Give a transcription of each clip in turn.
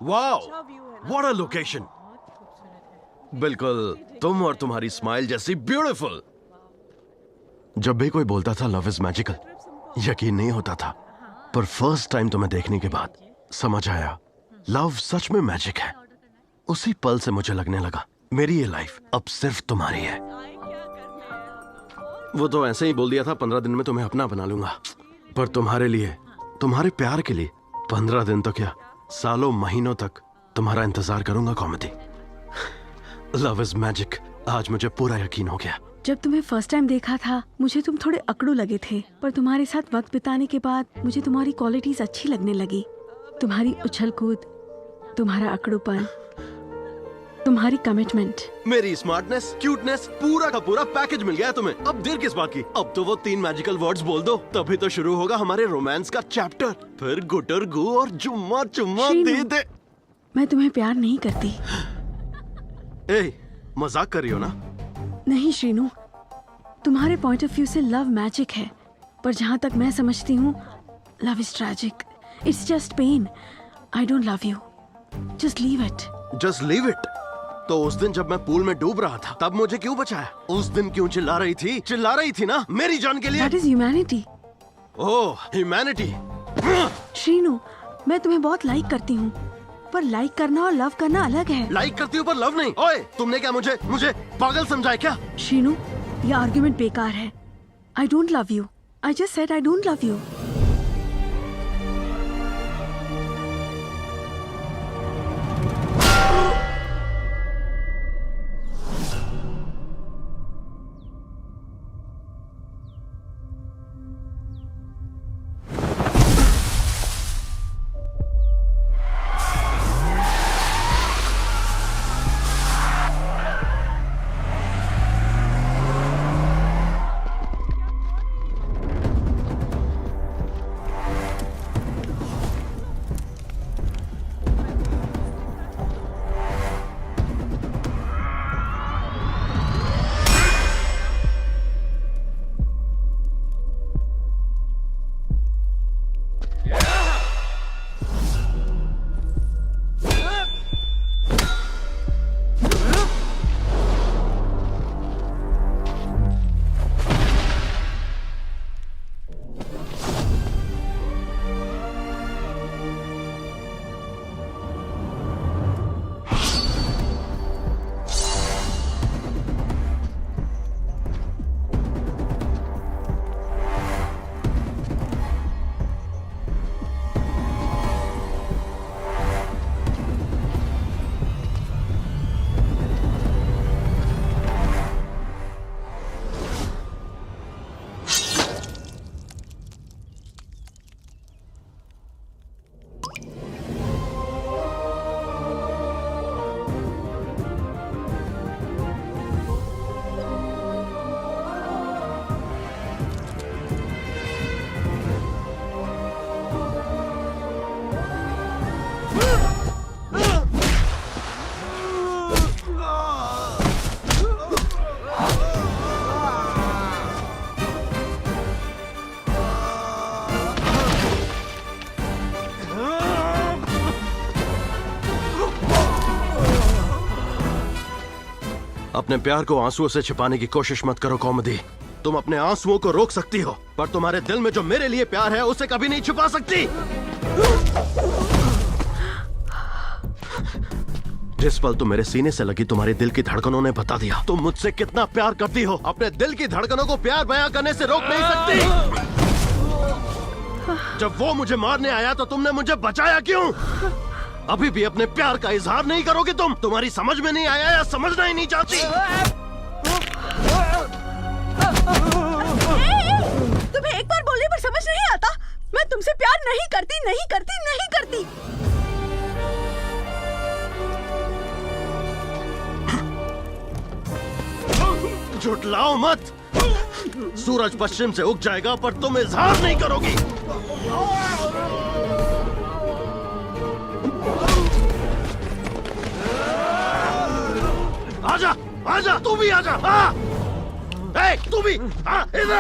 Wow, what a location. बिल्कुल तुम और तुम्हारी स्माइल जैसी ब्यूटीफुल। जब भी कोई बोलता था लव इज मैजिकल, यकीन नहीं होता था, पर फर्स्ट टाइम तुम्हें देखने के बाद समझ आया लव सच में मैजिक है। उसी पल से मुझे लगने लगा मेरी ये लाइफ अब सिर्फ तुम्हारी है। वो तो ऐसे ही बोल दिया था 15 दिन में तुम्हें अपना बना लूंगा, पर तुम्हारे लिए, तुम्हारे प्यार के लिए 15 दिन तो क्या, सालों महीनों तक तुम्हारा इंतजार करूंगा कॉमेडी। लव इज मैजिक, आज मुझे पूरा यकीन हो गया। जब तुम्हें फर्स्ट टाइम देखा था मुझे तुम थोड़े अकड़ू लगे थे, पर तुम्हारे साथ वक्त बिताने के बाद मुझे तुम्हारी क्वालिटीज अच्छी लगने लगी। तुम्हारी उछल कूद, तुम्हारा अकड़ूपन, तुम्हारी कमिटमेंट, मेरी स्मार्टनेस, क्यूटनेस, पूरा का पूरा पैकेज मिल गया तुम्हें। अब देर किस बात की, अब तो वो 3 मैजिकल वर्ड्स बोल दो, तभी तो शुरू होगा हमारे रोमांस का चैप्टर। फिर गुटर गु और जुम्मा चुम्मा दे दे। मैं तुम्हें प्यार नहीं करती। ए, मजाक कर रही हो ना? नहीं श्रीनू, तुम्हारे पॉइंट ऑफ व्यू से लव मैजिक है, पर जहाँ तक मैं समझती हूँ love is tragic. It's just pain. I don't love you, just leave it. Just leave it? तो उस दिन जब मैं पूल में डूब रहा था तब मुझे क्यों बचाया? उस दिन क्यों चिल्ला रही थी? चिल्ला रही थी ना मेरी जान के लिए। That is humanity. Oh, humanity. Srinu, मैं तुम्हें बहुत लाइक करती हूँ, पर लाइक करना और लव करना अलग है। लाइक करती हूँ पर लव नहीं। ओए, तुमने क्या मुझे पागल समझा है क्या? श्रीनू, ये आर्गुमेंट बेकार है। आई don't love you. I just said I don't love you. अपने प्यार को आंसुओं से छिपाने की कोशिश मत करो कॉमेडी। तुम अपने आंसुओं को रोक सकती हो, पर तुम्हारे दिल में जो मेरे लिए प्यार है उसे कभी नहीं छुपा सकती। जिस पल तुम मेरे सीने से लगी तुम्हारे दिल की धड़कनों ने बता दिया तुम मुझसे कितना प्यार करती हो। अपने दिल की धड़कनों को प्यार बयां करने से रोक नहीं सकती। जब वो मुझे मारने आया तो तुमने मुझे बचाया क्यों? अभी भी अपने प्यार का इजहार नहीं करोगे तुम? तुम्हारी समझ में नहीं आया या समझना ही नहीं चाहती? तुम्हें एक बार बोलने पर समझ नहीं आता? मैं तुमसे प्यार नहीं करती, नहीं करती, नहीं करती। झुठलाओ मत। सूरज पश्चिम से उग जाएगा पर तुम इजहार नहीं करोगी। आजा, आजा, तू भी आजा। ए, तू भी इधर आ।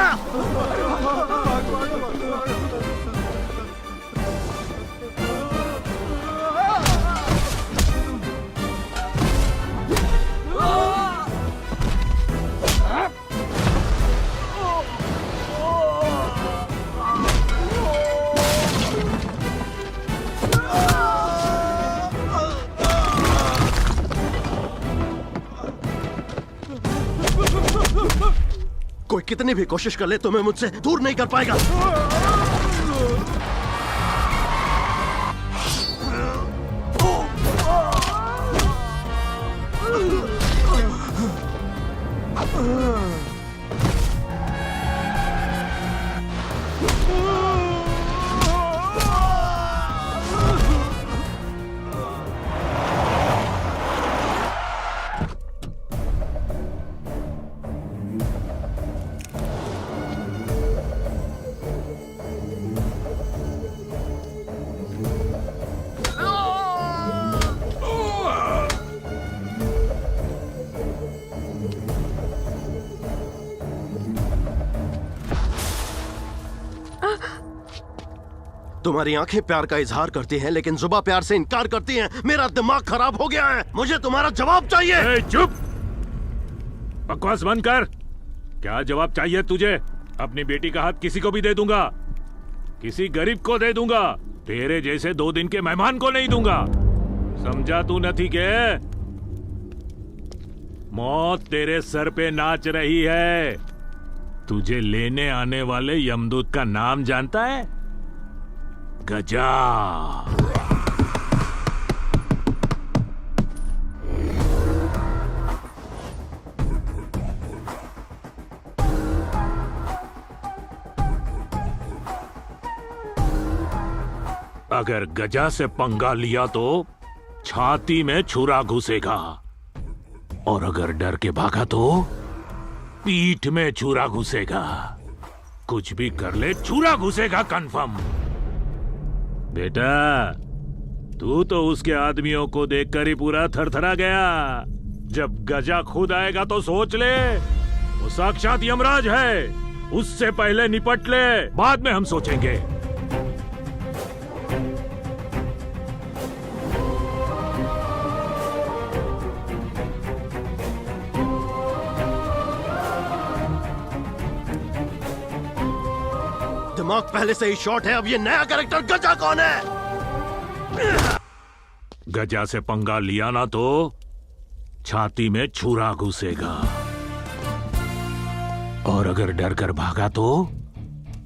कितनी भी कोशिश कर ले तुम्हें मुझसे दूर नहीं कर पाएगा। तुम्हारी आंखें प्यार का इजहार करती हैं, लेकिन जुबान प्यार से इनकार करती हैं। मेरा दिमाग खराब हो गया है, मुझे तुम्हारा जवाब चाहिए। ए, चुप! बकवास बंद कर। क्या जवाब चाहिए तुझे? अपनी बेटी का हाथ किसी को भी दे दूंगा, किसी गरीब को दे दूंगा, तेरे जैसे 2 दिन के मेहमान को नहीं दूंगा। समझा तू नहीं के? मौत तेरे सर पे नाच रही है। तुझे लेने आने वाले यमदूत का नाम जानता है? गजा। अगर गजा से पंगा लिया तो छाती में छुरा घुसेगा, और अगर डर के भागा तो पीठ में छुरा घुसेगा। कुछ भी कर ले, छुरा घुसेगा कंफर्म। बेटा, तू तो उसके आदमियों को देखकर ही पूरा थरथरा गया। जब गजा खुद आएगा तो सोच ले, वो साक्षात यमराज है। उससे पहले निपट ले, बाद में हम सोचेंगे। दिमाग पहले से ही शॉर्ट है, अब ये नया कैरेक्टर गजा कौन है? गजा से पंगा लिया ना तो छाती में छुरा घुसेगा, और अगर डर कर भागा तो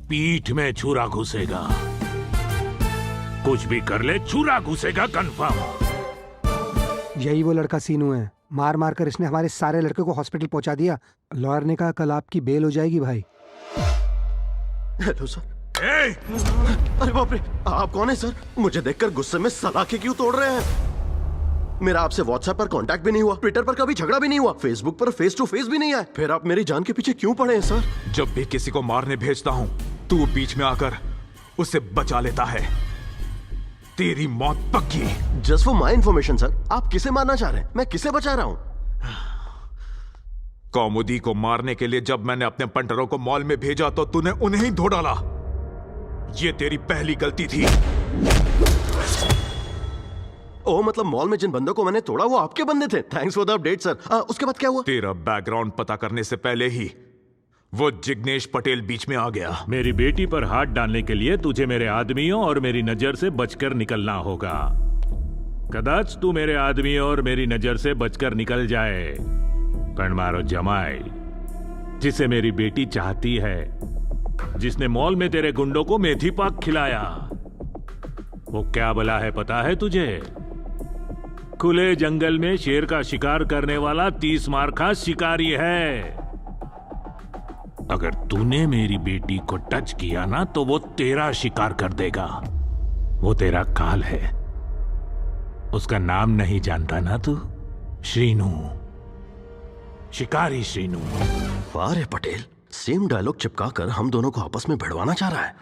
पीठ में छुरा घुसेगा। कुछ भी कर ले, छुरा घुसेगा कंफर्म। यही वो लड़का सीनू है। मार मार कर इसने हमारे सारे लड़के को हॉस्पिटल पहुंचा दिया। लॉयर ने कहा कल आपकी बेल हो जाएगी भाई। Hello sir. अरे बाप रे, आप कौन है सर? मुझे देखकर गुस्से में सलाखे क्यों तोड़ रहे हैं? मेरा आपसे व्हाट्सएप पर कांटेक्ट भी नहीं हुआ, ट्विटर पर कभी झगड़ा भी नहीं हुआ, फेसबुक पर फेस टू फेस भी नहीं आया, फिर आप मेरी जान के पीछे क्यों पड़े हैं सर? जब भी किसी को मारने भेजता हूँ तू बीच में आकर उसे बचा लेता है। तेरी मौत पक्की। Just for my information sir, आप किसे मारना चाह रहे हैं? मैं किसे बचा रहा हूँ? कौमुदी को मारने के लिए जब मैंने अपने पंटरों को मॉल में भेजा तो तूने उन्हें ही धो डाला। ये तेरी पहली गलती थी। ओह, मतलब मॉल में जिन बंदों को मैंने तोड़ा वो आपके बंदे थे। Thanks for the update sir. उसके बाद क्या हुआ? तेरा बैकग्राउंड पता करने से पहले ही वो जिग्नेश पटेल बीच में आ गया। मेरी बेटी पर हाथ डालने के लिए तुझे मेरे आदमियों और मेरी नजर से बचकर निकलना होगा। कदाच तू मेरे आदमियों और मेरी नजर से बचकर निकल जाए, पर मारो जमाई, जिसे मेरी बेटी चाहती है, जिसने मॉल में तेरे गुंडों को मेथी पाक खिलाया, वो क्या बला है पता है तुझे? खुले जंगल में शेर का शिकार करने वाला 30 मारखा शिकारी है। अगर तूने मेरी बेटी को टच किया ना तो वो तेरा शिकार कर देगा। वो तेरा काल है। उसका नाम नहीं जानता ना तू? श्रीनू, शिकारी श्रीनू। वाह रे पटेल, सेम डायलॉग चिपकाकर हम दोनों को आपस में भिड़वाना चाह रहा है।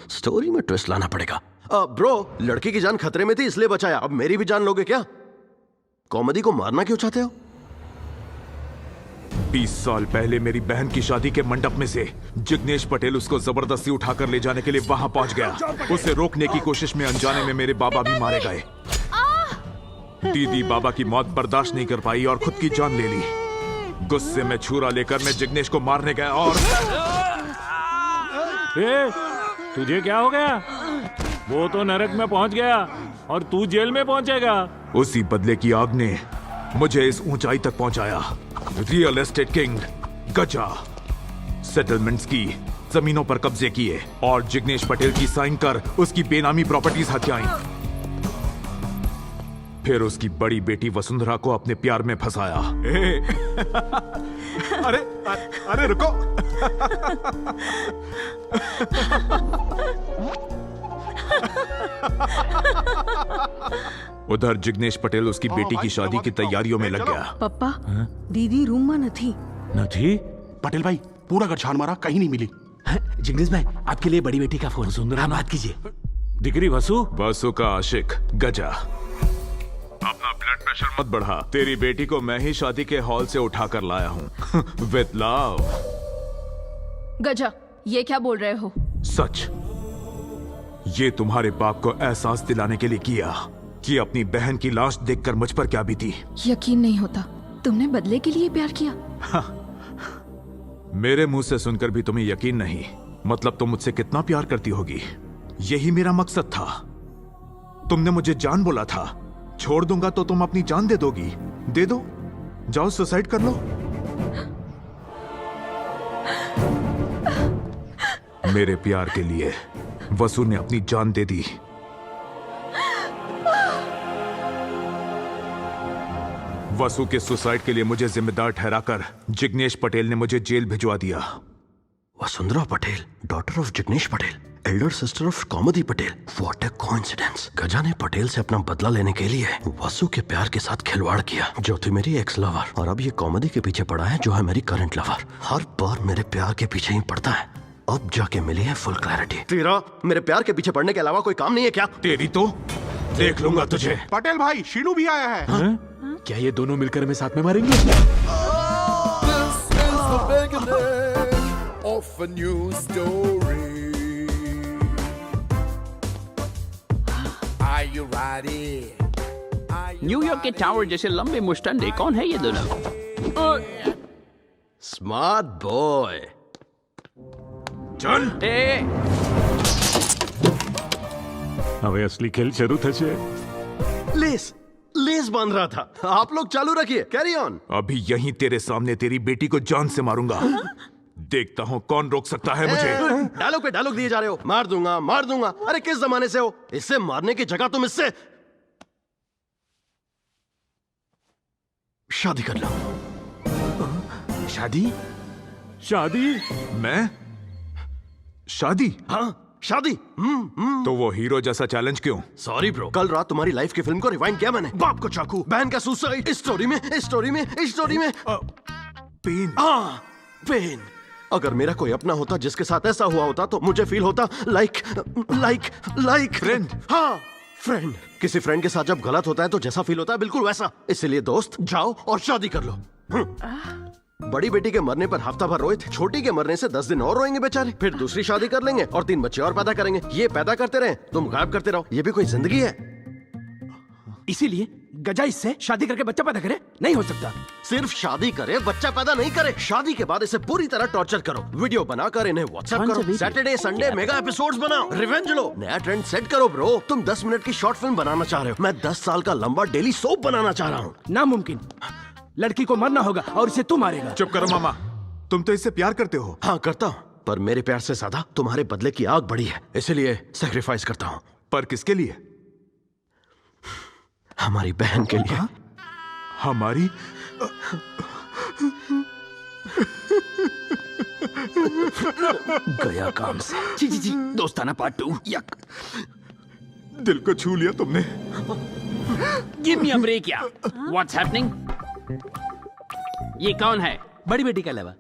स्टोरी में ट्विस्ट लाना पड़ेगा। ब्रो, लड़की की जान खतरे में थी इसलिए बचाया, अब मेरी भी जान लोगे क्या? कॉमेडी को मारना क्यों चाहते हो? 20 साल पहले मेरी बहन की शादी के मंडप में से जिग्नेश पटेल उसको जबरदस्ती उठाकर ले जाने के लिए वहां पहुंच गया। उसे रोकने की कोशिश में अनजाने में मेरे बाबा भी मारे गए। दीदी बाबा की मौत बर्दाश्त नहीं कर पाई और खुद की जान ले ली। गुस्से में छुरा लेकर मैं जिग्नेश को मारने गया और तुझे क्या हो गया? वो तो नरक में पहुंच गया और तू जेल में पहुंचेगा। उसी बदले की आग ने मुझे इस ऊंचाई तक पहुंचाया। रियल एस्टेट किंग गजा सेटलमेंट्स की, जमीनों पर कब्जे किए और जिग्नेश पटेल की साइन कर उसकी बेनामी प्रॉपर्टीज हथियाई। फिर उसकी बड़ी बेटी वसुंधरा को अपने प्यार में फंसाया। अरे अरे रुको। उधर जिग्नेश पटेल उसकी बेटी की शादी की तैयारियों में लग गया। पप्पा दीदी रूम में નથી। नहीं पटेल भाई पूरा घर छान मारा, कहीं नहीं मिली। जिग्नेश भाई आपके लिए बड़ी बेटी का फोन। सुंदरा बात कीजिए। दिगरी वसु, वसु का आशिक गजा, अपना ब्लड प्रेशर मत बढ़ा। तेरी बेटी को मैं ही शादी के हॉल से उठा कर लाया हूँ विद लव। गजा, ये क्या बोल रहे हो? सच। ये तुम्हारे बाप को एहसास दिलाने के लिए किया कि अपनी बहन की लाश देखकर मुझ पर क्या बीती। यकीन नहीं होता, तुमने बदले के लिए प्यार किया? मेरे मुंह से सुनकर भी तुम्हें यकीन नहीं, मतलब तुम मुझसे कितना प्यार करती होगी। यही मेरा मकसद था। तुमने मुझे जान बोला था, छोड़ दूंगा तो तुम अपनी जान दे दोगी। दे दो, जाओ सुसाइड कर लो। मेरे प्यार के लिए वसु ने अपनी जान दे दी। वसु के सुसाइड के लिए मुझे जिम्मेदार ठहराकर जिग्नेश पटेल ने मुझे जेल भिजवा दिया। Vasundhara Patel, daughter of Jignesh Patel, elder sister of comedy Patel. What a coincidence. गजा ने पटेल से अपना बदला लेने के लिए वसु के प्यार के साथ खिलवाड़ किया, जो थी मेरी एक्स लवर, और अब ये कॉमेडी के पीछे पड़ा है, जो है मेरी करंट लवर। हर बार मेरे प्यार के पीछे ही पड़ता है। अब जाके मिली है फुल क्लैरिटी। तेरा मेरे प्यार के पीछे पड़ने के अलावा कोई काम नहीं है क्या? तेरी तो देख लूंगा तुझे। पटेल भाई शीनू भी आया है। क्या ये दोनों मिलकर हमें साथ में मारेंगे? This is the beginning of a new story. Are you ready? New York के टावर जैसे लंबे मुस्टंडे कौन है ये दोनों? Smart boy. चल। હવે असली खेल शुरू થશે। लेस लेस बांध रहा था। आप लोग चालू रखिए, कैरी ऑन। अभी यहीं तेरे सामने तेरी बेटी को जान से मारूंगा। देखता हूँ कौन रोक सकता है मुझे। डायलॉग पे डायलॉग दिए जा रहे हो। मार दूंगा मार दूंगा। अरे किस जमाने से हो? इससे मारने की जगह तुम इससे शादी कर लो। शादी? शादी? मैं? शादी? हाँ शादी। तो वो हीरो जैसा चैलेंज क्यों? सॉरी ब्रो, कल रात तुम्हारी लाइफ की फिल्म को रिवाइंड किया मैंने। बाप को चाकू, बहन का सुसाइड, इस स्टोरी में इस स्टोरी में इस स्टोरी में पेन। हाँ पेन। अगर मेरा कोई अपना होता जिसके साथ ऐसा हुआ होता तो मुझे फील होता लाइक फ्रेंड। हाँ फ्रेंड। किसी फ्रेंड के साथ जब गलत होता है तो जैसा फील होता है बिल्कुल वैसा। इसलिए दोस्त जाओ और शादी कर लो। बड़ी बेटी के मरने पर हफ्ता भर रोए थे, छोटी के मरने से 10 दिन और रोएंगे बेचारे। फिर दूसरी शादी कर लेंगे और 3 बच्चे और पैदा करेंगे। ये पैदा करते रहे, तुम गायब करते रहो। ये भी कोई जिंदगी है? इसीलिए गजा इससे शादी करके बच्चा पैदा करे? नहीं हो सकता। सिर्फ शादी करे, बच्चा पैदा नहीं करे। शादी के बाद इसे पूरी तरह टॉर्चर करो, वीडियो बनाकर इन्हें व्हाट्सएप करो, सैटरडे संडे मेगा एपिसोड्स बनाओ, रिवेंज लो, नया ट्रेंड सेट करो। ब्रो तुम 10 मिनट की शॉर्ट फिल्म बनाना चाह रहे हो, मैं 10 साल का लंबा डेली सोप बनाना चाह रहा हूँ। नामुमकिन। लड़की को मरना होगा और इसे तू मारेगा। चुप करो मामा, तुम तो इससे प्यार करते हो। हाँ करता हूँ, पर मेरे प्यार से ज्यादा तुम्हारे बदले की आग बढ़ी है, इसलिए सैक्रिफाइस करता हूँ। पर किसके लिए? हमारी बहन के लिए। हमारी? गया काम से। जी दोस्ताना पार्ट 2। यक। दिल को छू लिया तुमने। गिव मी अ ब्रेक यार। What's happening? ये कौन है? बड़ी बेटी का लवर।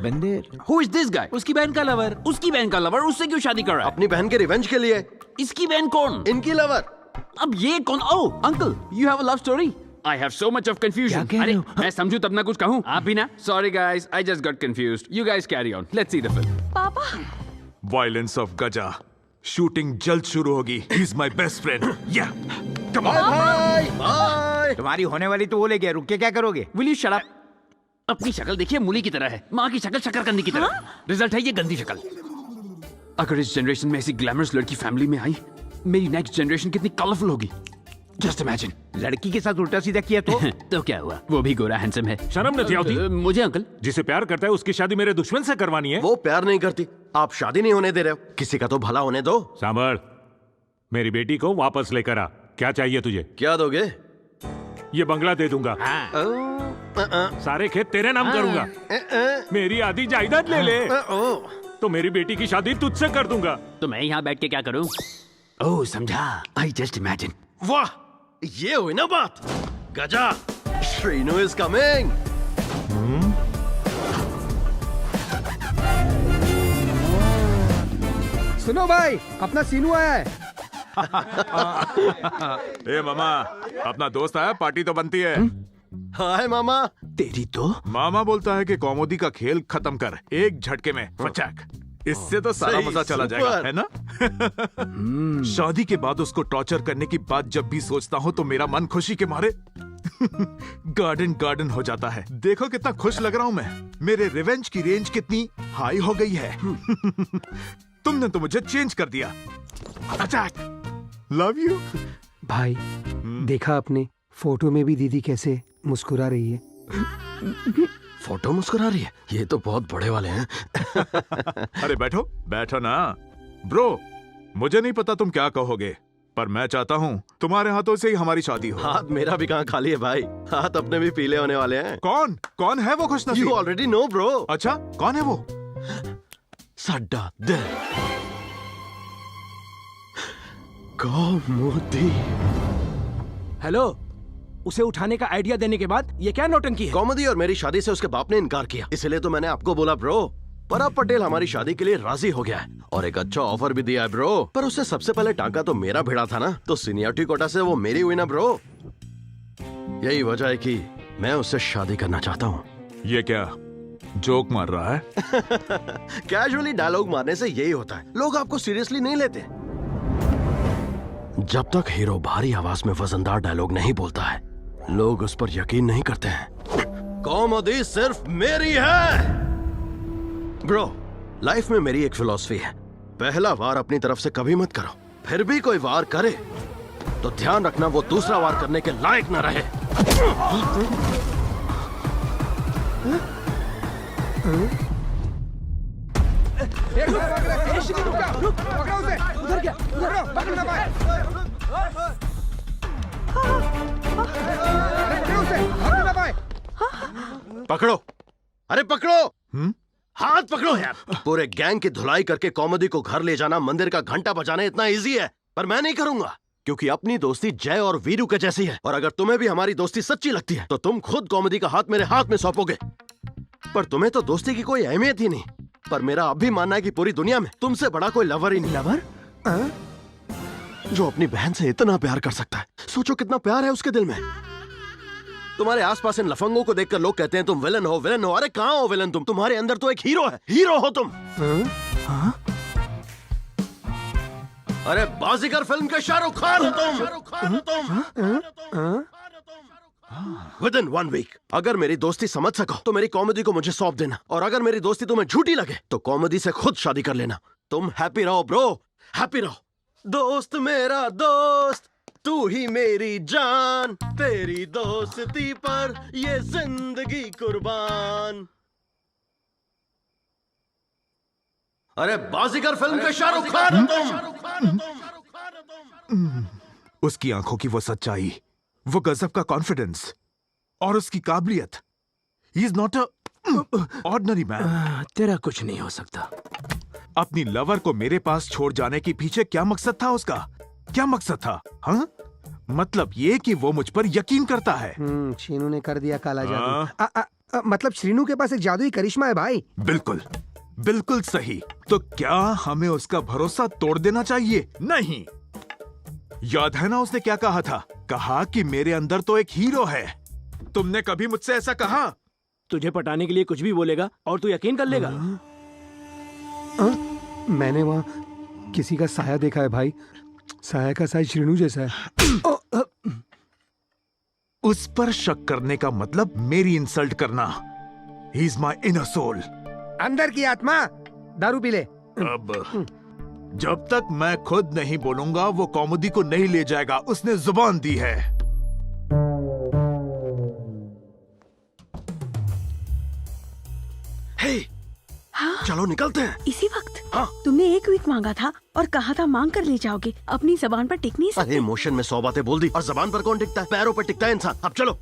बंदेर। Who is this guy? उसकी बहन का लवर। उसकी बहन का लवर, उससे क्यों शादी कर रहा है? अपनी बहन के रिवेंज के लिए। इसकी बहन कौन? इनकी लवर। अब ये कौन? Oh uncle, you have a love story. I have so much of confusion. अरे मैं समझू तब ना कुछ कहूँ। आप भी ना? Sorry guys, I just got confused. You guys carry on, let's see the film. पापा वायलेंस ऑफ गजा। शूटिंग जल्द शुरू होगी। He is my best friend. या कम ऑन। बाय। तुम्हारी होने वाली तो वो ले गया, रुक के क्या करोगे? Will you shut up? अपनी शक्ल देखिए, मूली की तरह है। माँ की शक्ल शकरकंदी की तरह। रिजल्ट है ये गंदी शक्ल। अगर इस जनरेशन में ऐसी ग्लैमरस लड़की फैमिली में आई, मेरी नेक्स्ट जनरेशन कितनी कलरफुल होगी। जस्ट इमेजिन, लड़की के साथ उल्टा सीधा किया तो तो क्या हुआ, वो भी गोरा हैंडसम है। शर्म नहीं आती? मुझे अंकल। जिसे प्यार करता है उसकी शादी मेरे दुश्मन से करवानी है? वो प्यार नहीं करती, आप शादी नहीं होने दे रहे हो। किसी का तो भला होने दो। सांभर, मेरी बेटी को वापस लेकर आ। क्या चाहिए तुझे? क्या दोगे? ये बंगला दे दूंगा, सारे खेत तेरे नाम करूंगा, मेरी आधी जायदाद ले ले, तो मेरी बेटी की शादी तुझसे कर दूंगा। तो मैं यहाँ बैठ के क्या करूँ? ओह समझा, आई जस्ट इमेजिन। वाह, ये हुई ना बात। गजा, श्रीनु इज कमिंग। सुनो भाई, अपना सीनू आया है। ए मामा, अपना दोस्त आया, पार्टी तो बनती है। हाय मामा। तेरी तो मामा बोलता है कि कॉमेडी का खेल खत्म कर, एक झटके में फचक। इससे तो सारा सही, मजा चला जाएगा, सुपर। है ना? शादी के बाद उसको टॉर्चर करने की बात जब भी सोचता हूँ तो मेरा मन खुशी के मारे गार्डन गार्डन हो जाता है। देखो कितना खुश लग रहा हूँ मैं। मेरे रिवेंज की रेंज कितनी हाई हो गई है। तुमने तो मुझे चेंज कर दिया। लव यू भाई, देखा आपने फोटो में भी दीदी कैसे मुस्कुरा रही है। फोटो मुस्कुरा रही है? ये तो बहुत बड़े वाले हैं। अरे बैठो बैठो ना ब्रो। मुझे नहीं पता तुम क्या कहोगे, पर मैं चाहता हूँ तुम्हारे हाथों से ही हमारी शादी हो। हाथ मेरा भी कहाँ खाली है भाई, हाथ अपने भी पीले होने वाले हैं। कौन कौन है वो खुशनसीब? You already know bro। अच्छा, कौन है वो? साडा दिल कॉमेडी। हेलो, उसे उठाने का आइडिया देने के बाद ये क्या नौटंकी है? कॉमेडी और मेरी शादी से उसके बाप ने इनकार किया, इसलिए तो मैंने आपको बोला ब्रो। पर अब पटेल हमारी शादी के लिए राजी हो गया है और एक अच्छा ऑफर भी दिया है ब्रो। पर उससे सबसे पहले टांका तो मेरा भिड़ा था ना, तो सीनियरिटी कोटा से वो मेरी हुई ना ब्रो। यही वजह है कि मैं उससे शादी करना चाहता हूँ। ये क्या जोक मार रहा है? कैजुअली डायलॉग मारने से यही होता है, लोग आपको सीरियसली नहीं लेते। जब तक हीरो भारी आवाज में वजनदार डायलॉग नहीं बोलता है, लोग उस पर यकीन नहीं करते हैं। कॉमेडी सिर्फ मेरी है ब्रो। लाइफ में मेरी एक फिलॉसफी है, पहला वार अपनी तरफ से कभी मत करो, फिर भी कोई वार करे तो ध्यान रखना वो दूसरा वार करने के लायक न रहे। उधर क्या? उधर पकड़ ना पाए। पकड़ो उसे, पकड़ ना पाए। पकड़ो, अरे पकड़ो। हाथ पकड़ो यार। पूरे गैंग की धुलाई करके कॉमेडी को घर ले जाना, मंदिर का घंटा बजाना इतना इजी है, पर मैं नहीं करूंगा क्योंकि अपनी दोस्ती जय और वीरू के जैसी है। और अगर तुम्हें भी हमारी दोस्ती सच्ची लगती है तो तुम खुद कॉमेडी का हाथ मेरे हाथ में सौंपोगे। पर तुम्हें तो दोस्ती की कोई अहमियत ही नहीं। पर मेरा अब भी मानना है कि पूरी दुनिया में तुमसे बड़ा कोई लवर ही नहीं। लवर? जो अपनी बहन से इतना प्यार कर सकता है। सोचो कितना प्यार है उसके दिल में। तुम्हारे आसपास इन लफंगों को देखकर लोग कहते हैं तुम विलन हो, विलन हो। अरे कहाँ हो विलन तुम? तुम्हारे अंदर तो एक हीरो है, हीरो हो तुम। अरे बाजीगर फिल्म के शाहरुख खान हो तुम। Within 1 week अगर मेरी दोस्ती समझ सको तो मेरी कॉमेडी को मुझे सौंप देना, और अगर मेरी दोस्ती तुम्हें झूठी लगे तो कॉमेडी से खुद शादी कर लेना। तुम हैप्पी रहो ब्रो, हैप्पी रहो। दोस्त मेरा दोस्त, तू ही मेरी जान, तेरी दोस्ती पर ये जिंदगी कुर्बान। अरे बाजीगर फिल्म के शाहरुख खान हो तुम। उसकी आंखों की वो सच्चाई, वो गजब का कॉन्फिडेंस और उसकी काबिलियत। He is not a ordinary man. तेरा कुछ नहीं हो सकता। अपनी लवर को मेरे पास छोड़ जाने के पीछे क्या मकसद था उसका? क्या मकसद था? हाँ, मतलब ये कि वो मुझ पर यकीन करता है। श्रीनू ने कर दिया काला जादू। मतलब श्रीनू के पास एक जादुई करिश्मा है भाई। बिल्कुल बिल्कुल सही। तो क्या हमें उसका भरोसा तोड़ देना चाहिए? नहीं। याद है ना उसने क्या कहा था? कहा कि मेरे अंदर तो एक हीरो है। तुमने कभी मुझसे ऐसा कहा? तुझे पटाने के लिए कुछ भी बोलेगा और तू यकीन कर लेगा। मैंने वहाँ किसी का साया देखा है भाई, साया का साइज श्रीनू जैसा है। उस पर शक करने का मतलब मेरी इंसल्ट करना। He is my inner soul. अंदर की आत्मा, दारू पी ले। अब जब तक मैं खुद नहीं बोलूंगा वो कौमुदी को नहीं ले जाएगा, उसने जुबान दी है। हे, चलो निकलते हैं। इसी वक्त? हाँ। तुमने 1 वीक मांगा था और कहा था मांग कर ले जाओगे। अपनी जबान पर टिक नहीं सकते। अरे इमोशन में 100 बातें बोल दी और जबान पर कौन टिकता है? पैरों पर टिकता है इंसान। अब चलो।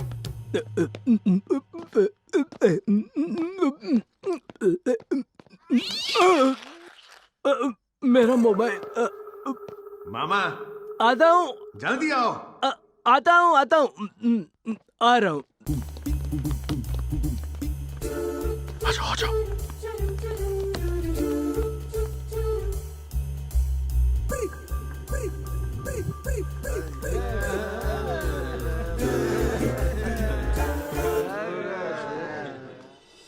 मेरा मोबाइल। मामा आता हूँ, जल्दी आओ। आता हूँ, आ रहा हूँ। आ जाओ, आ जाओ।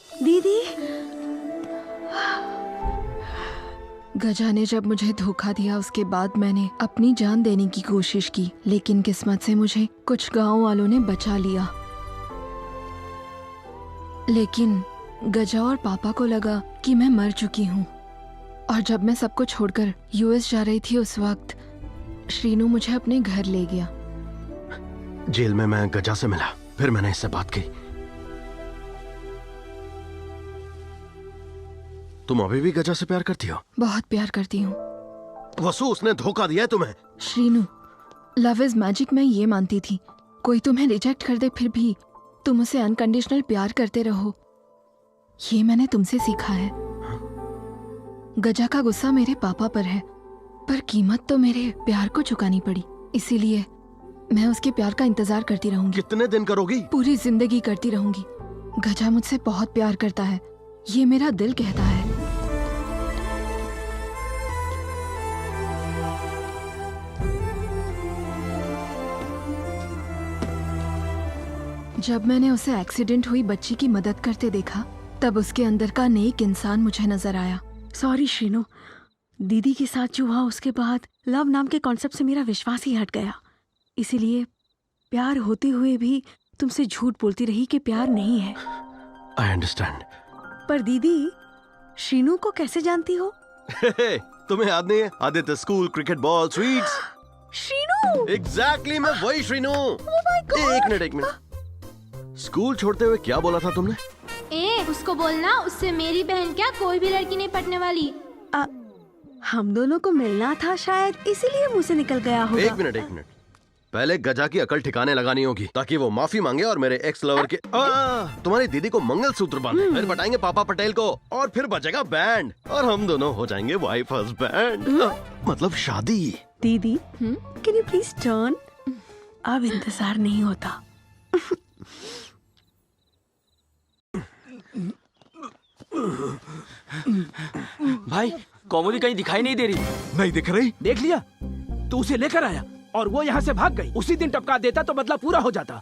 दीदी, गजा ने जब मुझे धोखा दिया उसके बाद मैंने अपनी जान देने की कोशिश की, लेकिन किस्मत से मुझे कुछ गांव वालों ने बचा लिया। लेकिन गजा और पापा को लगा कि मैं मर चुकी हूँ, और जब मैं सबको छोड़कर यूएस जा रही थी उस वक्त श्रीनू मुझे अपने घर ले गया। जेल में मैं गजा से मिला, फिर मैंने इससे बात की। तुम अभी भी गजा से प्यार करती हो? बहुत प्यार करती हूँ। वसु, उसने धोखा दिया है तुम्हें। श्रीनू, लव इज मैजिक मैं ये मानती थी। कोई तुम्हें रिजेक्ट कर दे फिर भी तुम उसे अनकंडीशनल प्यार करते रहो, ये मैंने तुमसे सीखा है। गजा का गुस्सा मेरे पापा पर है, पर कीमत तो मेरे प्यार को चुकानी पड़ी। इसीलिए मैं उसके प्यार का इंतजार करती रहूंगी। कितने दिन करोगी? पूरी जिंदगी करती रहूंगी। गजा मुझसे बहुत प्यार करता है, ये मेरा दिल कहता है। जब मैंने उसे एक्सीडेंट हुई बच्ची की मदद करते देखा, तब उसके अंदर का नेक इंसान मुझे नजर आया। सॉरी श्रीनू, दीदी के साथ जो हुआ उसके बाद लव नाम के कॉन्सेप्ट से मेरा विश्वास ही हट गया। इसीलिए प्यार होते हुए भी तुमसे झूठ बोलती रही कि प्यार नहीं है। I understand. पर दीदी, श्रीनू को कैसे जानती हो? तुम्हें याद नहीं है? Aditya school, cricket ball, sweets. Srinu! Exactly, मैं वही श्रीनू। एक मिनट। स्कूल छोड़ते हुए क्या बोला था तुमने? उसको बोलना उससे मेरी बहन क्या कोई भी लड़की नहीं पटने वाली। हम दोनों को मिलना था शायद, इसीलिए मुंह से निकल गया होगा। एक मिनट। पहले गजा की अकल ठिकाने लगानी होगी ताकि वो माफी मांगे और मेरे एक्स लवर के तुम्हारी दीदी को मंगलसूत्र बांधे। फिर बताएंगे पापा पटेल को और फिर बजेगा बैंड और हम दोनों हो जाएंगे वाइफ हस्बैंड, मतलब शादी। दीदी, कैन यू प्लीज टर्न? अब इंतजार नहीं होता। भाई, कौमुदी कहीं दिखाई नहीं दे रही। नहीं दिख रही? देख लिया, तू उसे लेकर आया और वो यहाँ से भाग गई। उसी दिन टपका देता तो बदला पूरा हो जाता।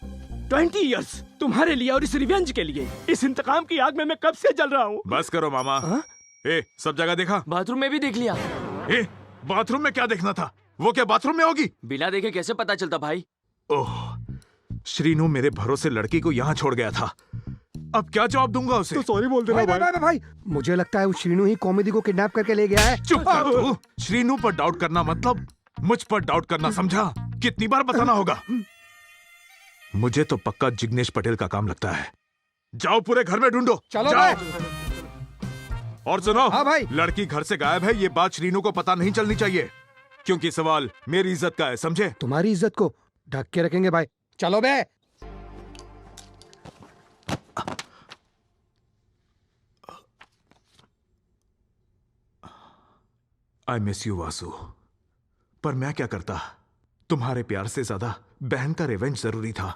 20 इयर्स तुम्हारे लिए और इस रिवेंज के लिए। इस इंतकाम की आग में मैं कब से जल रहा हूँ। बस करो मामा। सब जगह देखा? बाथरूम में भी देख लिया। बाथरूम में क्या देखना था? वो क्या बाथरूम में होगी? बिना देखे कैसे पता चलता भाई? ओह, श्रीनू मेरे भरोसे लड़की को यहाँ छोड़ गया था। अब क्या जवाब दूंगा उसे? तो सॉरी बोल देना भाई। मुझे लगता है वो श्रीनू ही कॉमेडी को किडनैप करके ले गया है। चुप कर तू। श्रीनू पर डाउट करना मतलब मुझ पर डाउट करना, समझा? कितनी बार बताना होगा? मुझे तो पक्का जिग्नेश पटेल का काम लगता है। जाओ पूरे घर में ढूंढो। चलो जाओ। और सुनो, हाँ भाई। लड़की घर से गायब है, ये बात श्रीनू को पता नहीं चलनी चाहिए, क्योंकि सवाल मेरी इज्जत का है, समझे? तुम्हारी इज्जत को ढक के रखेंगे भाई। चलो बे। आई मिस यू वासु, पर मैं क्या करता? तुम्हारे प्यार से ज्यादा बहन का रिवेंज जरूरी था।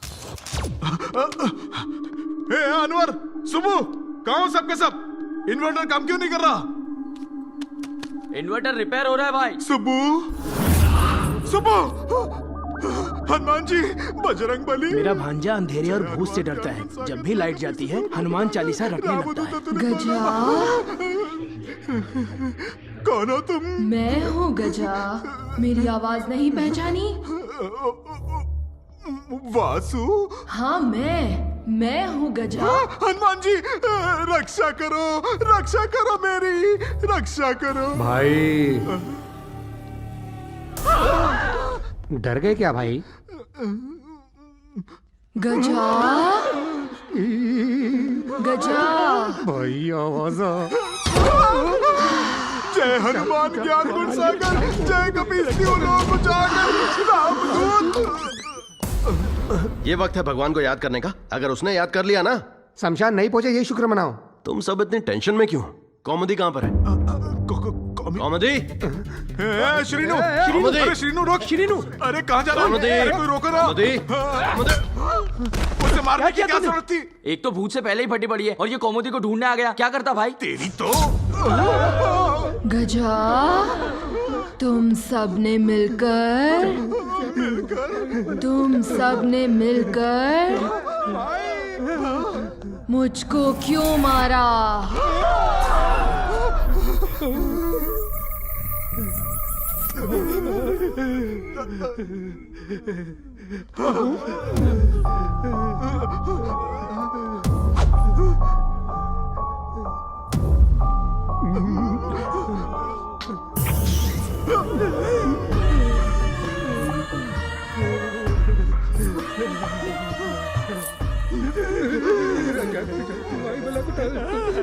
अनवर, सुबह, कहाँ हो सबके सब? इन्वर्टर काम क्यों नहीं कर रहा? इन्वर्टर रिपेयर हो रहा है भाई। सुबह, हनुमान जी, बजरंग बली। मेरा भांजा अंधेरे और भूत से डरता है। जब भी लाइट जाती है हनुमान चालीसा रटने लगता है। गजा, कौन हो तुम? मैं हूँ गजा। मेरी आवाज नहीं पहचानी? वासु? हाँ, मैं हूँ गजा। हनुमान जी, रक्षा करो मेरी, रक्षा करो भाई। डर गए क्या भाई? गजा, गजा, भाई आवाज आ। जय हनुमान ज्ञान गुण सागर, जय कपीस लोक उजागर, रामदूत। ये वक्त है भगवान को याद करने का। अगर उसने याद कर लिया ना। शमशान नहीं पहुंचे, ये शुक्र मनाओ। तुम सब इतनी टेंशन में क्यों? कौमुदी कहाँ पर है? कौमुदी, श्रीनु, कौमुदी, अरे श्रीनु रोक, श्रीनु, अरे कहाँ जा रहा है? कौमुदी, अरे कोई रोको ना। कौमुदी, उसे मारने की क्या जरूरत थी? एक तो भूत से पहले ही फटी पड़ी है और ये कौमुदी को ढूंढने आ गया। क्या करता भाई? तेरी तो। गजा, तुम सबने मिलकर मुझको क्यों मारा?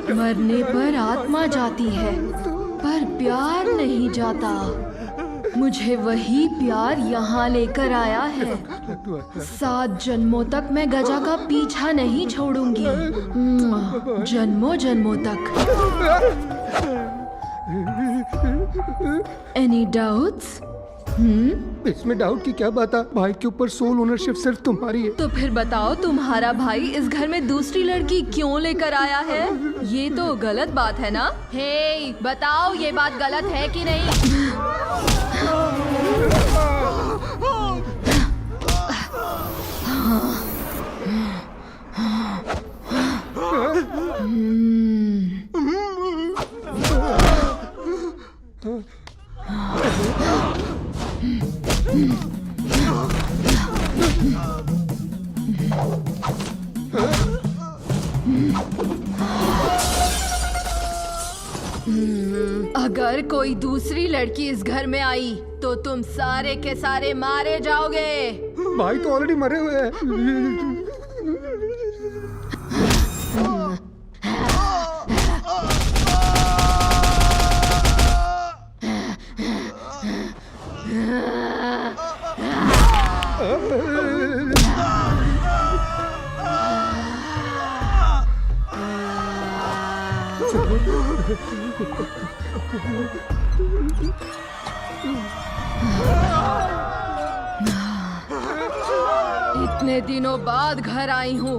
मरने पर आत्मा जाती है, पर प्यार नहीं जाता। मुझे वही प्यार यहाँ लेकर आया है। 7 जन्मों तक मैं गजा का पीछा नहीं छोड़ूंगी, जन्मों जन्मों तक। Any doubts? इसमें डाउट की क्या बात है? भाई के ऊपर सोल ओनरशिप सिर्फ तुम्हारी है। तो फिर बताओ, तुम्हारा भाई इस घर में दूसरी लड़की क्यों लेकर आया है? ये तो गलत बात है ना? हे, बताओ ये बात गलत है कि नहीं? अगर कोई दूसरी लड़की इस घर में आई तो तुम सारे के सारे मारे जाओगे। भाई तो ऑलरेडी मरे हुए हैं। इतने दिनों बाद घर आई हूँ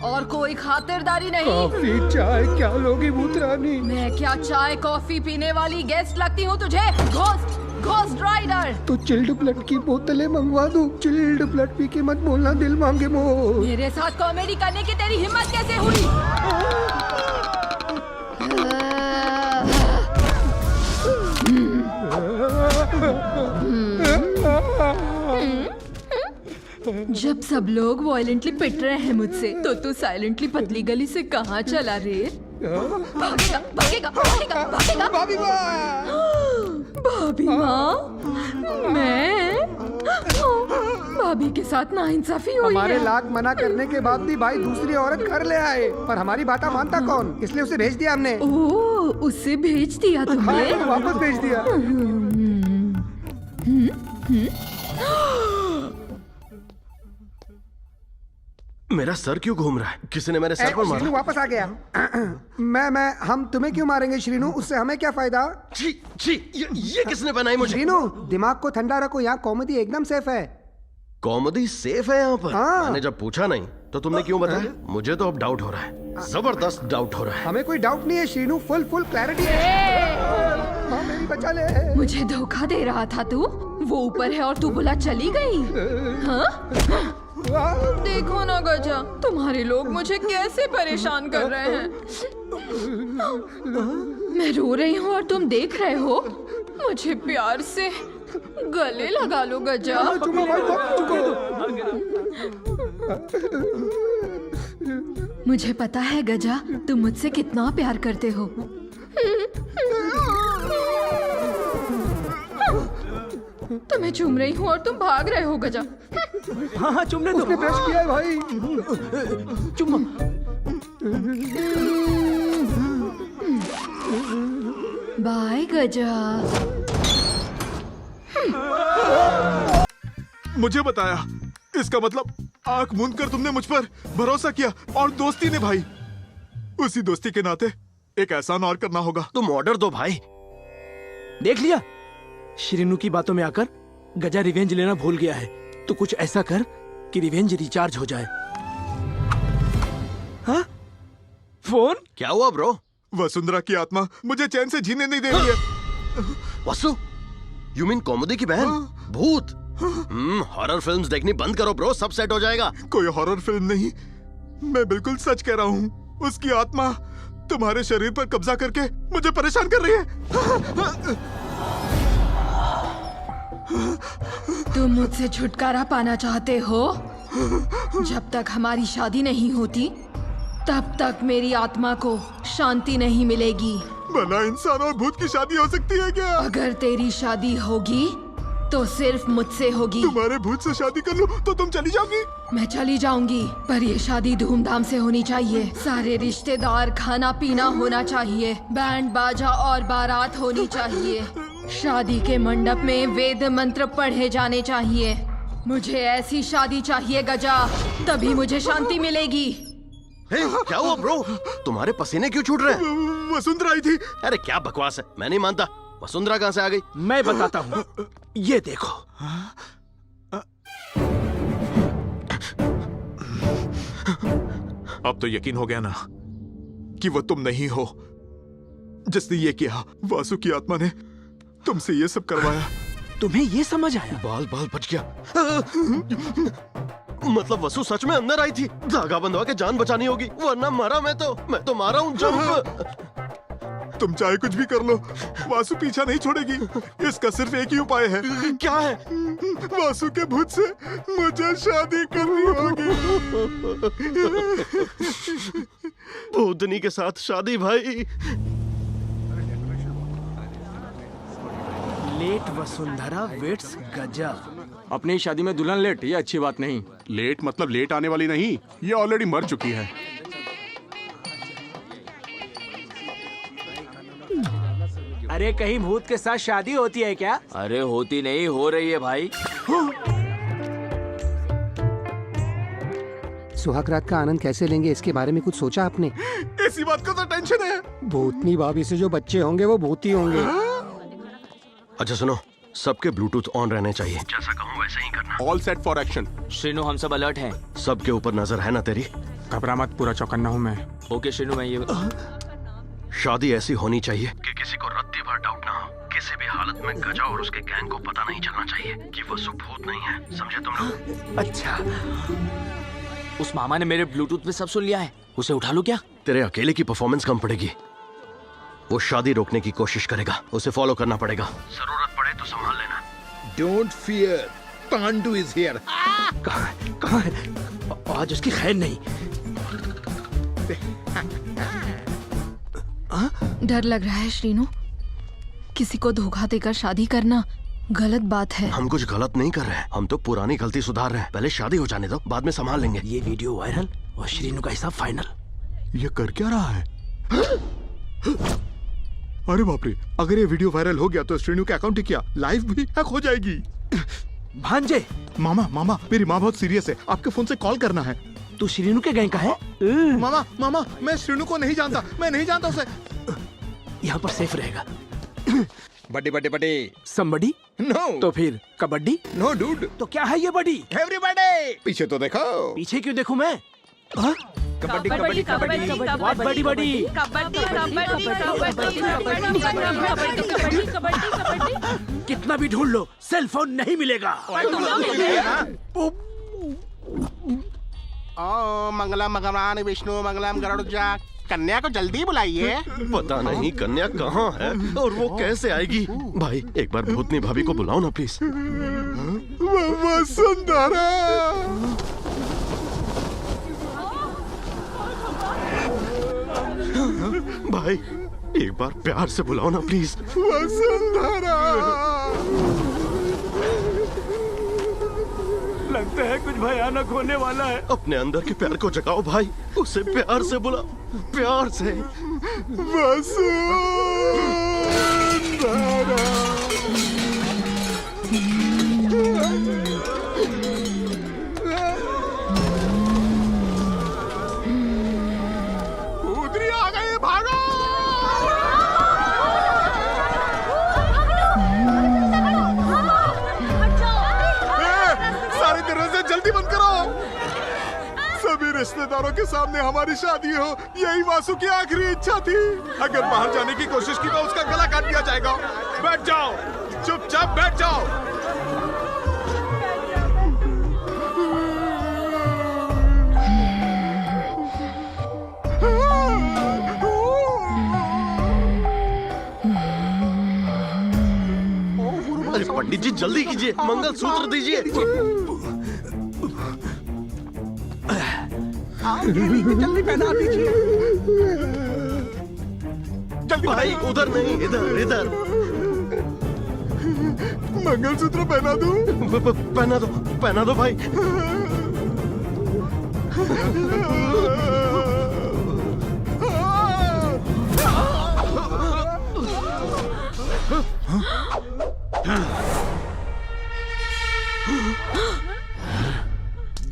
और कोई खातिरदारी नहीं। कॉफी चाय क्या लोगी भूतरानी? मैं क्या चाय कॉफी पीने वाली गेस्ट लगती हूँ तुझे? Ghost rider. तो चिल्ड ब्लड की बोतलें मंगवा दूं? चिल्ड ब्लड पी के मत बोलना, दिल मांगे मोह। मेरे साथ कॉमेडी करने की तेरी हिम्मत कैसे हुई? जब सब लोग वायलेंटली पिट रहे हैं मुझसे, तो तू साइलेंटली पतली गली से कहाँ चला रे? भागेगा, भागेगा, भागेगा, भागेगा। भाभी माँ, भाभी माँ, मैं भाभी के साथ नाइंसाफी हुई है। हमारे लाख मना करने के बाद भी भाई दूसरी औरत घर ले आए, पर हमारी बात मानता कौन? इसलिए उसे भेज दिया हमने। ओह, उसे भेज दिया तुमने? वापस भेज दिया। मेरा सर क्यों घूम रहा है? किसी ने मेरे सर पर मारा। श्रीनु वापस आ गया। हम तुम्हें क्यों मारेंगे श्रीनु? उससे हमें क्या फायदा? ये किसने बनाई मुझे? श्रीनु, दिमाग को ठंडा रखो, यहाँ कॉमेडी एकदम सेफ है। कॉमेडी सेफ है यहाँ पर? हाँ। मैंने जब पूछा नहीं तो तुमने क्यों बताया? मुझे तो अब डाउट हो रहा है, जबरदस्त डाउट हो रहा है। हमें कोई डाउट नहीं है श्रीनु, फुल क्लैरिटी है। हाँ, मेरी बचा ले। मुझे धोखा दे रहा था तू? वो ऊपर है और तू बोला चली गई? हाँ? देखो ना गजा, तुम्हारे लोग मुझे कैसे परेशान कर रहे हैं। मैं रो रही हूँ और तुम देख रहे हो। मुझे प्यार से गले लगा लो गजा। मुझे पता है गजा, तुम मुझसे कितना प्यार करते हो। तुम्हें चूम रही हूँ और तुम भाग रहे हो गजा। हाँ हाँ चुमने दो। उसने ब्रश किया है भाई। चुम्मा। बाय गजा। मुझे बताया, इसका मतलब आंख मूंद कर तुमने मुझ पर भरोसा किया और दोस्ती निभाई। उसी दोस्ती के नाते एक एहसान और करना होगा। तुम ऑर्डर दो भाई। देख लिया, श्रीनू की बातों में आकर गजा रिवेंज लेना भूल गया है। तो कुछ ऐसा कर कि रिवेंज रिचार्ज हो जाए। हाँ? फोन? क्या हुआ ब्रो? वसुंधरा की आत्मा मुझे चैन से जीने नहीं दे रही है। वसु, यू मीन कॉमेडी की बहन? भूत? हॉरर फिल्म्स देखनी बंद करो ब्रो, सब सेट हो जाएगा। कोई हॉरर फिल्म नहीं, मैं बिल्कुल सच कह रहा हूँ। उसकी आत्मा तुम्हारे शरीर पर कब्जा करके मुझे परेशान कर रही है। तुम मुझसे छुटकारा पाना चाहते हो? जब तक हमारी शादी नहीं होती तब तक मेरी आत्मा को शांति नहीं मिलेगी। भला इंसान और भूत की शादी हो सकती है क्या? अगर तेरी शादी होगी तो सिर्फ मुझसे होगी। तुम्हारे भूत से शादी कर लूं तो तुम चली जाओगी? मैं चली जाऊंगी, पर ये शादी धूमधाम से होनी चाहिए। सारे रिश्तेदार, खाना पीना होना चाहिए, बैंड बाजा और बारात होनी चाहिए। शादी के मंडप में वेद मंत्र पढ़े जाने चाहिए। मुझे ऐसी शादी चाहिए गजा, तभी मुझे शांति मिलेगी। क्या हुआ ब्रो? तुम्हारे पसीने क्यों छूट रहे हैं? वसुंधरा आई थी। अरे क्या बकवास है, मैं नहीं मानता। वसुंधरा कहाँ से आ गई? मैं बताता हूँ, ये देखो। अब तो यकीन हो गया ना कि वो तुम नहीं हो। जिसने ये किया, वासु की आत्मा ने तुमसे ये सब करवाया। तुम्हें ये समझ आया? बाल बाल बच गया। मतलब वसु सच में अंदर आई थी। धागा बंधवा के जान बचानी होगी, वरना मरा मैं तो मारा हूँ। जंप। तुम चाहे कुछ भी कर लो, वासु पीछा नहीं छोड़ेगी। इसका सिर्फ एक ही उपाय है। क्या है? वासु के भूत से मुझे शादी करनी होगी। भूतनी के साथ शादी भाई? लेट वसुंधरा वेट्स गजा। अपनी शादी में दुल्हन लेट, ये अच्छी बात नहीं। लेट मतलब लेट आने वाली नहीं, ये ऑलरेडी मर चुकी है। अरे कहीं भूत के साथ शादी होती है क्या? अरे होती नहीं, हो रही है भाई। सुहाग रात का आनंद कैसे लेंगे, इसके बारे में कुछ सोचा आपने? इसी बात का तो टेंशन है। भूतनी भाभी से जो बच्चे होंगे वो भूत ही होंगे। अच्छा सुनो, सबके ब्लूटूथ ऑन रहने चाहिए। जैसा कहूँ वैसे ही करना। All set for action. Srinu, हम सब अलर्ट हैं। सबके ऊपर नजर है ना तेरी? घबरा मत, पूरा चौकन्ना हूँ मैं। ओके श्रीनू, मैं ये शादी ऐसी होनी चाहिए कि किसी को रत्ती भर डाउट ना हो। किसी भी हालत में गजा और उसके गैंग को पता नहीं चलना चाहिए कि वसु भूत नहीं है। समझे तुम लोग? अच्छा। उस मामा ने मेरे ब्लूटूथ में सब सुन लिया है, उसे उठा लो क्या? तेरे अकेले की परफॉर्मेंस कम पड़ेगी। वो शादी रोकने की कोशिश करेगा, उसे फॉलो करना पड़ेगा। जरूरत पड़े तो संभाल लेना। Don't fear. Pandu is here. कहाँ है? आज उसकी खैर नहीं। डर लग रहा है श्रीनू। किसी को धोखा देकर शादी करना गलत बात है। हम कुछ गलत नहीं कर रहे हैं, हम तो पुरानी गलती सुधार रहे हैं। पहले शादी हो जाने दो, बाद में संभाल लेंगे। ये वीडियो वायरल और श्रीनू का हिसाब फाइनल। ये कर क्या रहा है? अरे बाप रे, अगर ये वीडियो वायरल हो गया तो श्रीनू का अकाउंट ही क्या, लाइफ भी हैक हो जाएगी। भांजे, मामा मेरी माँ बहुत सीरियस है, आपके फोन से कॉल करना है। तू श्रीनू के गैंग का है? मामा मैं श्रीनू को नहीं जानता, मैं नहीं जानता उसे। यहाँ पर सेफ रहेगा। बड्डी समबडी? नो। तो फिर कबड्डी? No dude. तो क्या है ये बडी? एवरीबॉडी पीछे तो देखो। पीछे क्यों देखूं मैं? कबड्डी बहुत बड़ी बड़ी। कितना भी ढूंढ लो, सेल फोन नहीं मिलेगा। मंगलम भगवान विष्णु, मंगलम गरुड़। कन्या को जल्दी बुलाइए। पता नहीं कन्या कहाँ है और वो कैसे आएगी। भाई एक बार भूतनी भाभी को बुलाओ ना प्लीज। वसुंधरा, भाई एक बार प्यार से बुलाओ ना प्लीज। वसुंधरा। लगता है कुछ भयानक होने वाला है। अपने अंदर के प्यार को जगाओ भाई, उसे प्यार से बुला, प्यार से। उधरी आ गए, भागो। सारे दरवाजे जल्दी बंद करो। सभी रिश्तेदारों के सामने हमारी शादी हो, यही वासु की आखिरी इच्छा थी। अगर बाहर जाने की कोशिश की तो उसका गला काट दिया जाएगा। बैठ जाओ, चुपचाप बैठ जाओ। अरे पंडित जी जल्दी कीजिए, मंगलसूत्र दीजिए। जल्दी पहना दीजिए। जल्दी भाई उधर नहीं, इधर इधर। मंगलसूत्र पहना दूं? पहना दो, पहना दो भाई।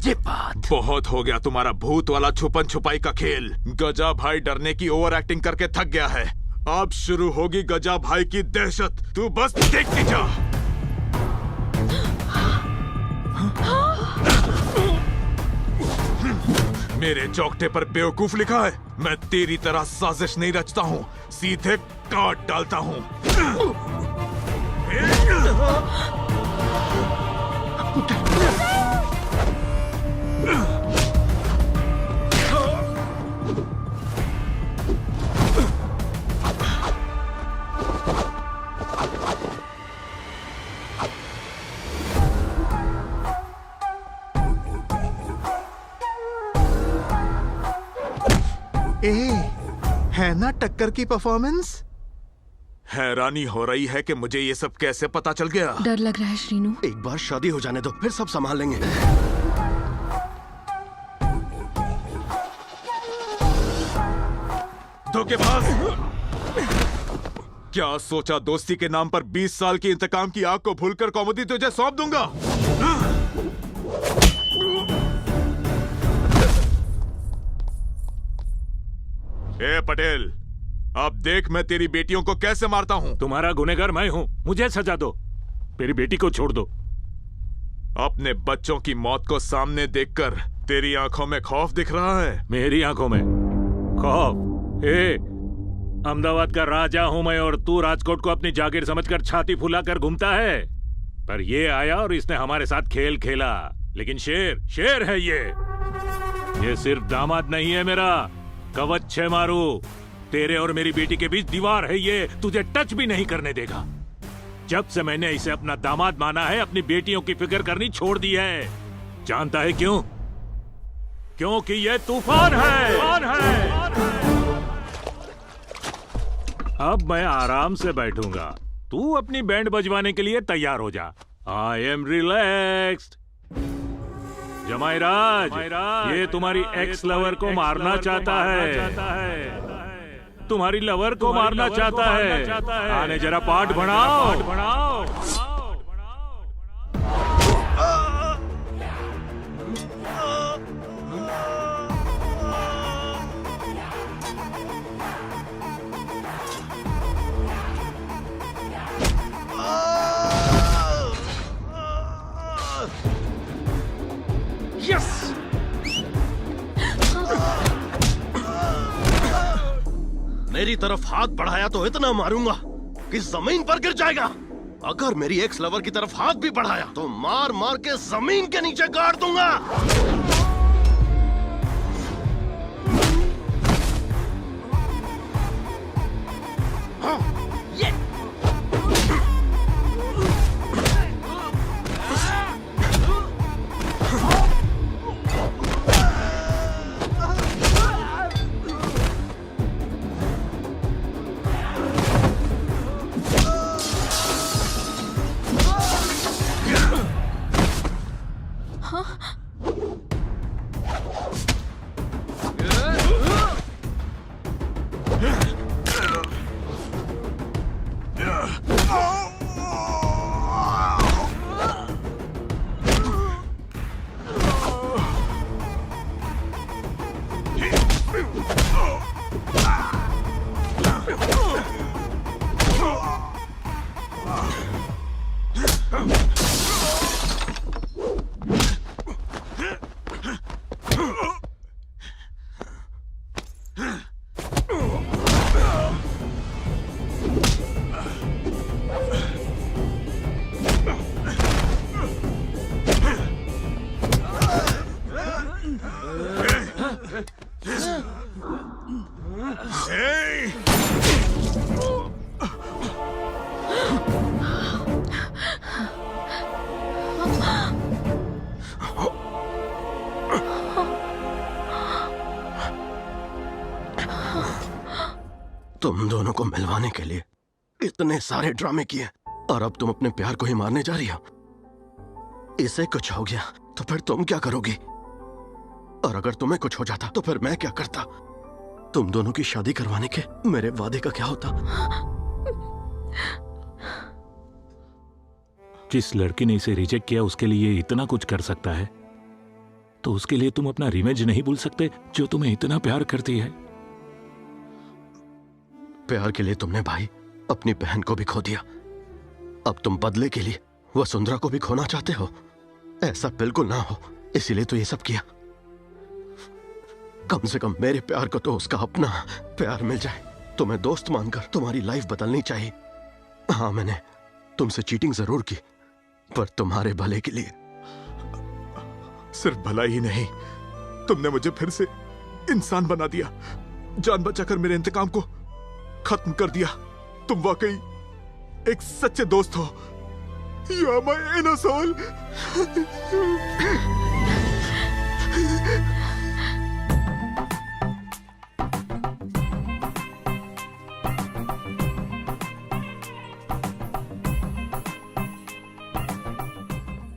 ये बात बहुत हो गया तुम्हारा भूत वाला छुपन छुपाई का खेल। गजा भाई डरने की ओवर एक्टिंग करके थक गया है। अब शुरू होगी गजा भाई की दहशत। तू बस देखती जा। मेरे चौकटे पर बेवकूफ लिखा है। मैं तेरी तरह साजिश नहीं रचता हूँ, सीधे काट डालता हूँ। है ना टक्कर की परफॉर्मेंस? हैरानी हो रही है कि मुझे ये सब कैसे पता चल गया। डर लग रहा है श्रीनू। एक बार शादी हो जाने दो, फिर सब संभाल लेंगे। धोखेबाज! क्या सोचा दोस्ती के नाम पर 20 साल की इंतकाम की आग को भूलकर कौमुदी तुझे सौंप दूंगा? ए पटेल, अब देख मैं तेरी बेटियों को कैसे मारता हूँ। तुम्हारा गुनहगार मैं हूँ, मुझे सजा दो, मेरी बेटी को छोड़ दो। अपने बच्चों की मौत को सामने देखकर तेरी आंखों में खौफ दिख रहा है। मेरी आंखों में खौफ? अहमदाबाद का राजा हूं मैं और तू राजकोट को अपनी जागीर समझकर छाती फुलाकर घूमता है। पर ये आया और इसने हमारे साथ खेल खेला। लेकिन शेर है ये सिर्फ दामाद नहीं है मेरा, कवच है मारू। तेरे और मेरी बेटी के बीच दीवार है ये, तुझे टच भी नहीं करने देगा। जब से मैंने इसे अपना दामाद माना है, अपनी बेटियों की फिक्र करनी छोड़ दी है। जानता है क्यों? क्योंकि ये तूफान है। अब मैं आराम से बैठूंगा, तू अपनी बैंड बजवाने के लिए तैयार हो जा। I am relaxed. जमाईराज, ये तुम्हारी एक्स लवर को मारना चाहता है। तुम्हारी लवर को मारना चाहता है। आने जरा पाठ बढ़ाओ। यस! मेरी तरफ हाथ बढ़ाया तो इतना मारूंगा कि जमीन पर गिर जाएगा। अगर मेरी एक्स लवर की तरफ हाथ भी बढ़ाया तो मार मार के जमीन के नीचे गाड़ दूंगा। तुम दोनों को मिलवाने के लिए इतने सारे ड्रामे किए और अब तुम अपने प्यार को ही मारने जा रही हो। इसे कुछ हो गया तो फिर तुम क्या करोगी? और अगर तुम्हें कुछ हो जाता तो फिर मैं क्या करता? तुम दोनों की शादी करवाने के मेरे वादे का क्या होता? जिस लड़की ने इसे रिजेक्ट किया उसके लिए इतना कुछ कर सकता है, तो उसके लिए तुम अपना रिवेंज नहीं भूल सकते जो तुम्हें इतना प्यार करती है? प्यार के लिए तुमने भाई अपनी बहन को भी खो दिया। अब तुम बदले के लिए वसुंधरा को भी खोना चाहते हो। ऐसा बिल्कुल ना हो, इसीलिए तो ये सब किया। कम से कम मेरे प्यार को तो उसका अपना प्यार मिल जाए। तुम्हें दोस्त मानकर तुम्हारी लाइफ बदलनी चाहिए। हाँ, मैंने तुमसे चीटिंग जरूर की, पर तुम्हारे भले के लिए। सिर्फ भला ही नहीं, तुमने मुझे फिर से इंसान बना दिया, जान बचाकर मेरे इंतकाम को खत्म कर दिया। तुम वाकई एक सच्चे दोस्त हो। You are my inner soul.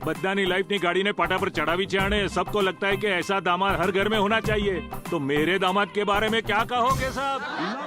બધાની લાઈફની ગાડીને પાટા પર ચડાવી છે અને सबको लगता है कि ऐसा दामाद हर घर में होना चाहिए। तो मेरे दामाद के बारे में क्या कहोगे साहब?